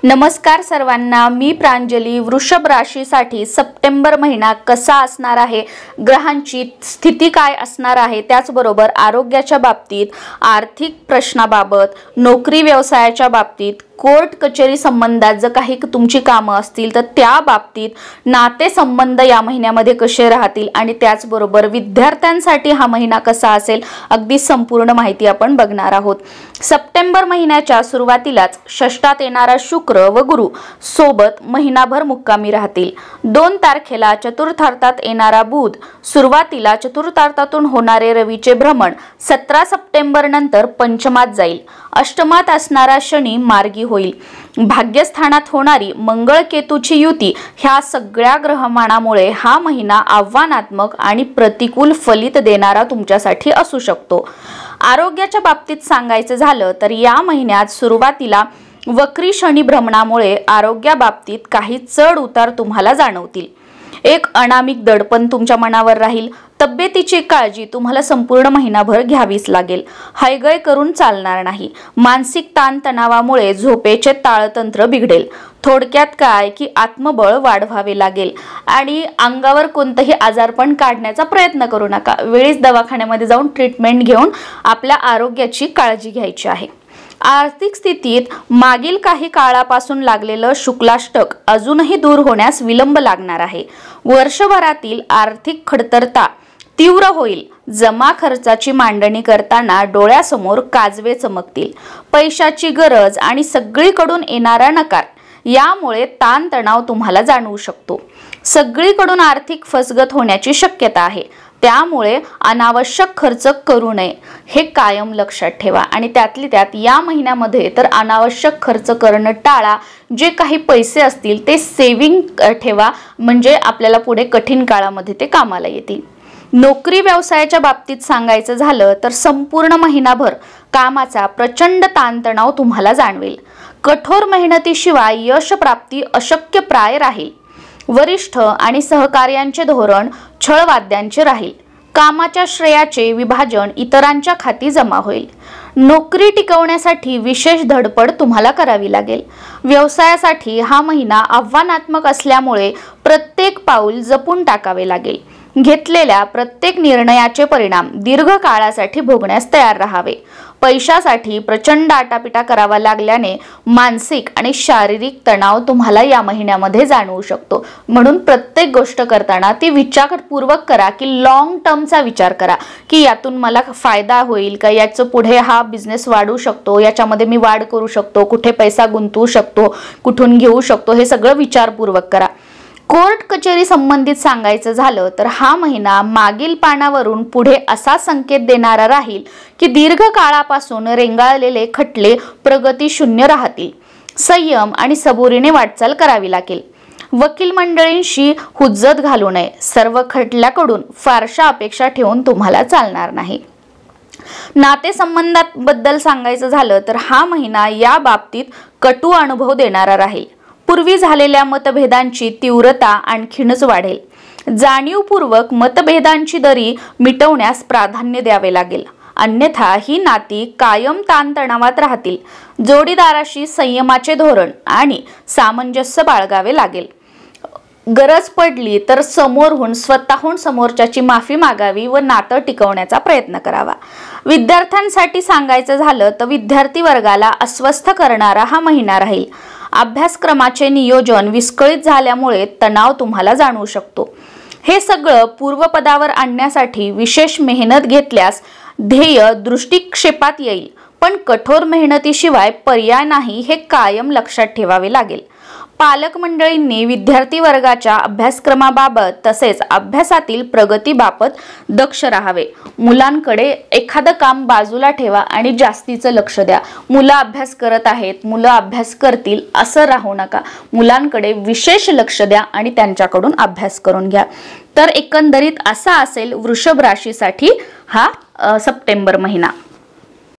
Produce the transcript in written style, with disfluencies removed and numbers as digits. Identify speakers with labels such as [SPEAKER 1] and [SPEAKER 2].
[SPEAKER 1] नमस्कार सर्वांना, मी प्रांजली। वृषभ राशीसाठी सप्टेंबर महिना कसा असणार आहे, ग्रहांची स्थिती काय असणार आहे, त्याचबरोबर आरोग्याच्या बाबतीत, आर्थिक प्रश्नाबाबत, नोकरी व्यवसायाच्या बाबतीत, कोर्ट कचेरी संबंधात जर काही तुमची कामं असतील तर त्या बाबतीत, नाते संबंध या महिन्यामध्ये कसे राहतील आणि त्याचबरोबर विद्यार्थ्यांसाठी हा महिना कसा असेल, अगदी संपूर्ण माहिती आपण बघणार आहोत। सप्टेंबर महिन्याच्या सुरुवातीलाच षष्ठात येणारा शुक्र व गुरु सोबत महिनाभर मुक्कामी राहतील। 2 तारखेला चतुर्थार्थात येणारा बुध, सुरुवातीला चतुर्थार्थातून होणारे रवीचे भ्रमण 17 सप्टेंबर नंतर पंचमात जाईल। अष्टमात असणारा शनी मार्गी होईल। भाग्यस्थानात होणारी मंगळ केतूची युती ह्या सगळ्या ग्रहमानामुळे हा महिना आव्हानात्मक आणि प्रतिकूल फलित देणारा तुमच्यासाठी असू शकतो। आरोग्याच्या बाबतीत सांगायचं झालं तर या महिन्यात सुरुवातीला वक्री शनी भ्रमणामुळे आरोग्याबाबतीत काही चढ उतार तुम्हाला जाणवतील। एक अनामिक दडपण तुमच्या मनावर राहील। तब्येतीची काळजी तुम्हाला संपूर्ण महिनाभर घ्यावीच लागेल। हयगय करून चालणार नाही। मानसिक ताणतणावामुळे झोपेचे ताळतंत्र बिघडेल। थोडक्यात काय की आत्मबळ वाढवावे लागेल आणि अंगावर कोणतेही आजारपण काढण्याचा प्रयत्न करू नका। वेळीच दवाखान्यामध्ये जाऊन ट्रीटमेंट घेऊन आपल्या आरोग्याची काळजी घ्यायची आहे। आर्थिक स्थितीत मागील काही काळापासून लागलेलं शुक्लाष्टक अजूनही दूर होण्यास विलंब लागणार आहे। वर्षभरातील आर्थिक खडतरता तीव्र होईल। जमा खर्चाची मांडणी करताना डोळ्यासमोर काजवे चमकतील। पैशाची गरज आणि सगळीकडून येणारा नकार यामुळे ताणतणाव तुम्हाला जाणवू शकतो। सगळीकडून आर्थिक फसगत होण्याची शक्यता आहे, त्यामुळे अनावश्यक खर्च करू नये हे कायम लक्षात ठेवा। आणि त्यातली त्यात या महिन्यामध्ये तर अनावश्यक खर्च करणं टाळा। जे काही पैसे असतील ते सेव्हिंग ठेवा, म्हणजे आपल्याला पुढे कठीण काळामध्ये ते कामाला येतील। नोकरी व्यवसायाच्या बाबतीत सांगायचं झालं तर संपूर्ण महिनाभर कामाचा प्रचंड ताणतणाव तुम्हाला जाणवेल। कठोर मेहनतीशिवाय यश प्राप्ती अशक्य प्राय राहील। वरिष्ठ आणि सहकार्यांचे धोरण छळवाद्यांचे राहील। कामाच्या श्रेयाचे विभाजन इतरांच्या खाती जमा होईल। नोकरी टिकवण्यासाठी विशेष धडपड तुम्हाला करावी लागेल। व्यवसायासाठी हा महिना आव्हानात्मक असल्यामुळे प्रत्येक पाऊल जपून टाकावे लागेल। घेतलेल्या प्रत्येक निर्णयाचे परिणाम दीर्घ काळासाठी भोगण्यास तयार राहावे। पैशासाठी प्रचंड आटापिटा करावा लागल्याने मानसिक आणि शारीरिक तणाव तुम्हाला या महिन्यामध्ये जाणवू शकतो। म्हणून प्रत्येक गोष्ट करताना ती विचारपूर्वक करा, की लॉंग टर्मचा विचार करा, की यातून मला फायदा होईल का, याचं पुढे हा बिझनेस वाढू शकतो, याच्यामध्ये मी वाढ करू शकतो, कुठे पैसा गुंतवू शकतो, कुठून घेऊ शकतो, हे सगळं विचारपूर्वक करा। कोर्ट कचेरी संबंधित सांगायचं झालं तर हा महिना मागील पानावरून पुढे असा संकेत देणारा राहील की दीर्घ काळापासून रेंगाळलेले खटले प्रगती शून्य राहतील। संयम आणि सबुरीने वाटचाल करावी लागेल। वकील मंडळींशी हुज्जत घालू नये। सर्व खटल्याकडून फारशा अपेक्षा ठेवून तुम्हाला चालणार नाही। नातेसंबंधाबद्दल सांगायचं झालं तर हा महिना या बाबतीत कटू अनुभव देणारा राहील। पूर्वी झालेल्या मतभेदांची तीव्रता आणखीनच वाढेल। जाणीवपूर्वक मतभेदांची दरी मिटवण्यास प्राधान्य द्यावे लागेल, अन्यथा ही नाती कायम ताणतणावात राहतील। जोडीदाराशी संयमाचे धोरण आणि सामंजस्य बाळगावे लागेल। गरज पडली तर समोरहून स्वतःहून समोरच्याची माफी मागावी व नातं टिकवण्याचा प्रयत्न करावा। विद्यार्थ्यांसाठी सांगायचं झालं तर विद्यार्थी वर्गाला अस्वस्थ करणारा हा महिना राहील। अभ्यासक्रमाचे नियोजन विस्कळीत झाल्यामुळे तणाव तुम्हाला जाणवू शकतो। हे सगळं पूर्वपदावर आणण्यासाठी विशेष मेहनत घेतल्यास ध्येय दृष्टिक्षेपात येईल, पण कठोर मेहनतीशिवाय पर्याय नाही हे कायम लक्षात ठेवावे लागेल। पालक मंडळींनी विद्यार्थी वर्गाच्या अभ्यासक्रमाबाबत तसेच अभ्यासातील प्रगतीबाबत दक्ष राहावे। मुलांकडे एखादं काम बाजूला ठेवा आणि जास्तीचं लक्ष द्या। मुलं अभ्यास करत आहेत, मुलं अभ्यास करतील असं राहू नका। मुलांकडे विशेष लक्ष द्या आणि त्यांच्याकडून अभ्यास करून घ्या। तर एकंदरीत असा असेल वृषभ राशीसाठी हा सप्टेंबर महिना।